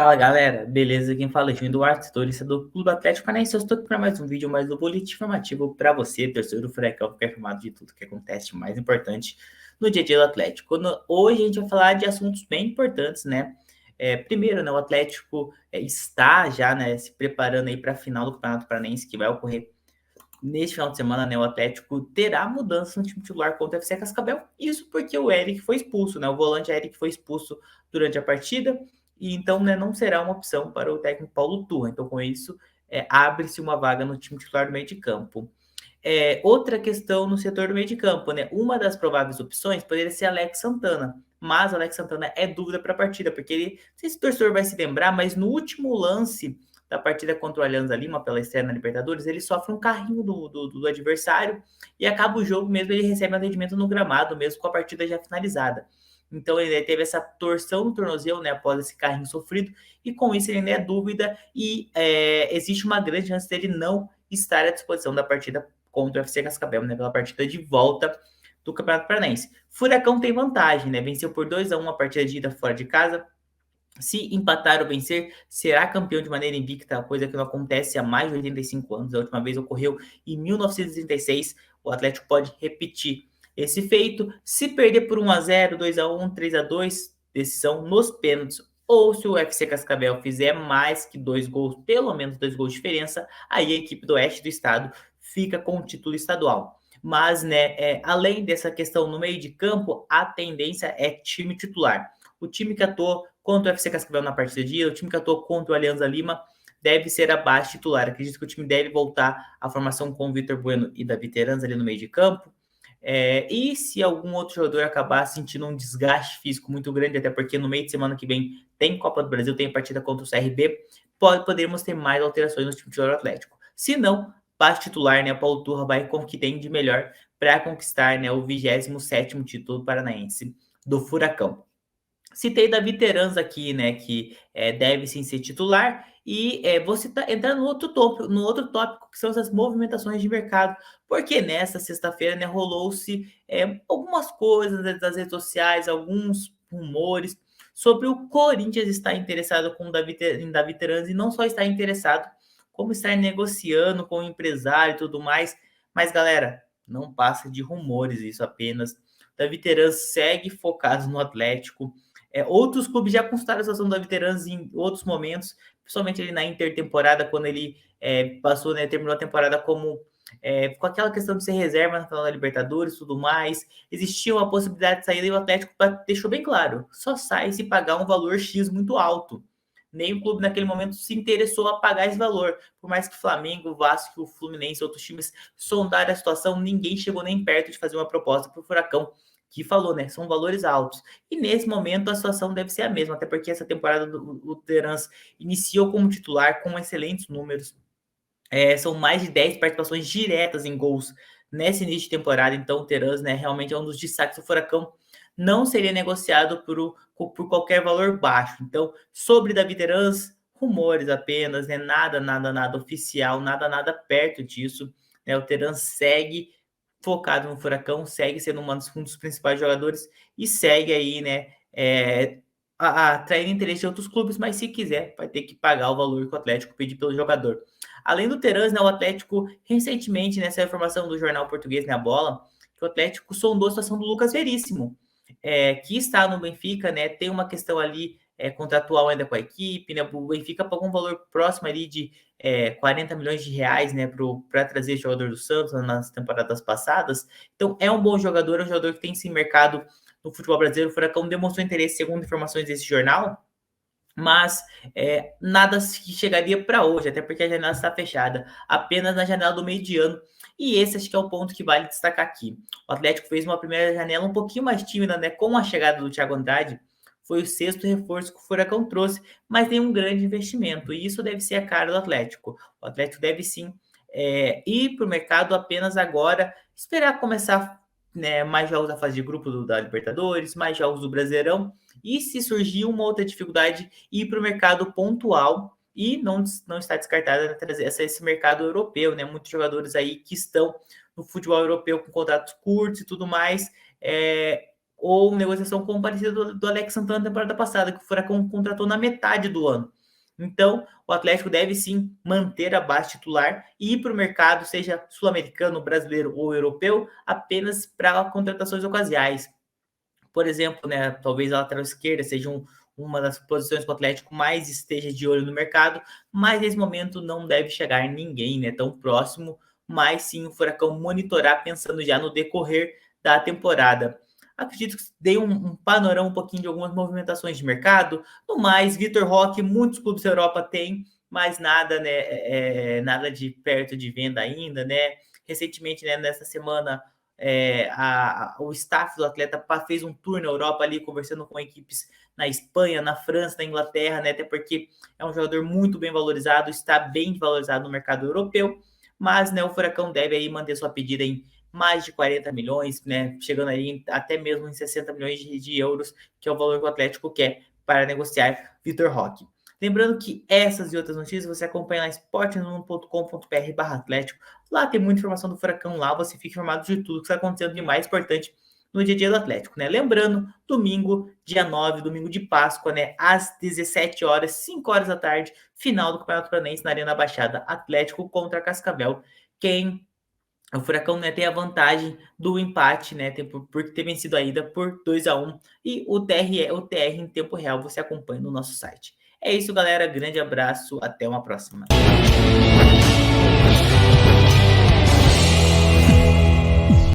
Fala galera, beleza? Quem fala é João Duarte, torcedor do Clube Atlético Paranaense. Eu estou aqui para mais um vídeo, mais um boletim informativo para você, torcedor do Furacão, que é informado de tudo que acontece mais importante no dia a dia do Atlético. Hoje a gente vai falar de assuntos bem importantes, né? Primeiro, né, o Atlético está já, né, se preparando aí para a final do Campeonato Paranaense, que vai ocorrer neste final de semana, né? O Atlético terá mudança no time titular contra o FC Cascavel. Isso porque o Eric foi expulso, né? O volante Eric foi expulso durante a partida e então, né, não será uma opção para o técnico Paulo Turra. Então, com isso, abre-se uma vaga no time titular do meio de campo. Outra questão no setor do meio de campo, né? Uma das prováveis opções poderia ser Alex Santana, mas Alex Santana é dúvida para a partida, porque ele, não sei se o torcedor vai se lembrar, mas no último lance da partida contra o Alianza Lima pela estreia na Libertadores, ele sofre um carrinho do adversário e acaba o jogo mesmo, ele recebe um atendimento no gramado, mesmo com a partida já finalizada. Então ele teve essa torção no tornozelo, né, após esse carrinho sofrido, e com isso ele ainda é dúvida e existe uma grande chance dele não estar à disposição da partida contra o FC Cascavel, né, pela partida de volta do Campeonato Paranaense. Furacão tem vantagem, né? Venceu por 2-1 a partida de ida fora de casa. Se empatar ou vencer, será campeão de maneira invicta, coisa que não acontece há mais de 85 anos. A última vez ocorreu em 1936. O Atlético pode repetir esse feito. Se perder por 1-0, 2-1, 3-2, decisão nos pênaltis. Ou se o FC Cascavel fizer mais que 2 gols, pelo menos 2 gols de diferença, aí a equipe do oeste do estado fica com o título estadual. Mas, né, além dessa questão no meio de campo, a tendência é time titular. O time que atuou contra o FC Cascavel na partida de dia, o time que atuou contra o Alianza Lima, deve ser a base titular. Acredito que o time deve voltar à formação com o Vitor Bueno e Davi Terans ali no meio de campo. E se algum outro jogador acabar sentindo um desgaste físico muito grande, até porque no meio de semana que vem tem Copa do Brasil, tem partida contra o CRB, poderemos ter mais alterações no time titular do Atlético. Se não, base titular, né? Paulo Turra vai com o que tem de melhor para conquistar, né, o 27º título paranaense do Furacão. Citei Davi Terans aqui, né, que deve sim ser titular, e você tá entrando no outro tópico, que são essas movimentações de mercado, porque nessa sexta-feira, né, rolou-se algumas coisas das redes sociais, alguns rumores sobre o Corinthians estar interessado em Davi Terans, e não só estar interessado, como estar negociando com o empresário e tudo mais. Mas, galera, não passa de rumores isso apenas. Davi Terans segue focado no Atlético. Outros clubes já consultaram a situação do Davi Terans em outros momentos, principalmente ali na intertemporada, quando ele passou, né, terminou a temporada com aquela questão de ser reserva na final da Libertadores e tudo mais. Existia uma possibilidade de saída e o Atlético deixou bem claro: só sai se pagar um valor X muito alto. Nem o clube naquele momento se interessou a pagar esse valor. Por mais que Flamengo, Vasco, Fluminense e outros times sondaram a situação, ninguém chegou nem perto de fazer uma proposta para o Furacão, que falou, né? São valores altos. E nesse momento a situação deve ser a mesma, até porque essa temporada do Terans iniciou como titular com excelentes números. São mais de 10 participações diretas em gols nesse início de temporada, então o Terans, né, realmente é um dos destaques do Furacão. Não seria negociado por qualquer valor baixo. Então, sobre Davi Terans, rumores apenas, né? Nada oficial, nada perto disso. Né? O Terans segue focado no Furacão, segue sendo um dos principais jogadores e segue aí, né, atraindo interesse de outros clubes, mas se quiser, vai ter que pagar o valor que o Atlético pedir pelo jogador. Além do Terans, né, o Atlético, recentemente, nessa informação do jornal português, né, a Bola, que o Atlético sondou a situação do Lucas Veríssimo, que está no Benfica, né, tem uma questão ali contratual ainda com a equipe, né, o Benfica pagou um valor próximo ali de 40 milhões de reais, né, para trazer jogador do Santos nas temporadas passadas. Então é um bom jogador, é um jogador que tem sim mercado no futebol brasileiro. O Furacão demonstrou interesse, segundo informações desse jornal, mas nada que chegaria para hoje, até porque a janela está fechada, apenas na janela do meio de ano. E esse acho que é o ponto que vale destacar aqui. O Atlético fez uma primeira janela um pouquinho mais tímida, né, com a chegada do Thiago Andrade. Foi o sexto reforço que o Furacão trouxe, mas tem um grande investimento, e isso deve ser a cara do Atlético. O Atlético deve sim ir para o mercado apenas agora, esperar começar, né, mais jogos da fase de grupo da Libertadores, mais jogos do Brasileirão, e se surgir uma outra dificuldade, ir para o mercado pontual, e não está descartada trazer esse mercado europeu, né? Muitos jogadores aí que estão no futebol europeu com contratos curtos e tudo mais. ou negociação como parecida do Alex Santana na temporada passada, que o Furacão contratou na metade do ano. Então, o Atlético deve sim manter a base titular e ir para o mercado, seja sul-americano, brasileiro ou europeu, apenas para contratações ocasiais. Por exemplo, né, talvez a lateral esquerda seja uma das posições que o Atlético mais esteja de olho no mercado, mas nesse momento não deve chegar ninguém, né, tão próximo, mas sim o Furacão monitorar pensando já no decorrer da temporada. Acredito que dei um panorama um pouquinho de algumas movimentações de mercado. No mais, Vitor Roque, muitos clubes da Europa têm, mas nada, né, nada de perto de venda ainda, né? Recentemente, né, nessa semana, o staff do atleta fez um tour na Europa ali, conversando com equipes na Espanha, na França, na Inglaterra, né? Até porque é um jogador muito bem valorizado, está bem valorizado no mercado europeu, mas, né, o Furacão deve aí manter sua pedida em mais de 40 milhões, né? Chegando aí até mesmo em 60 milhões de euros, que é o valor que o Atlético quer para negociar Vitor Roque. Lembrando que essas e outras notícias você acompanha na esporte1.com.br/atlético. Lá tem muita informação do Furacão, lá você fica informado de tudo que está acontecendo de mais importante no dia a dia do Atlético, né? Lembrando, domingo, dia 9, domingo de Páscoa, né? Às 17 horas, 5 horas da tarde, final do Campeonato Paranaense na Arena Baixada, Atlético contra Cascavel. O Furacão, né, tem a vantagem do empate, né, por ter vencido a ida por 2-1, e o TR em tempo real você acompanha no nosso site. É isso, galera. Grande abraço. Até uma próxima.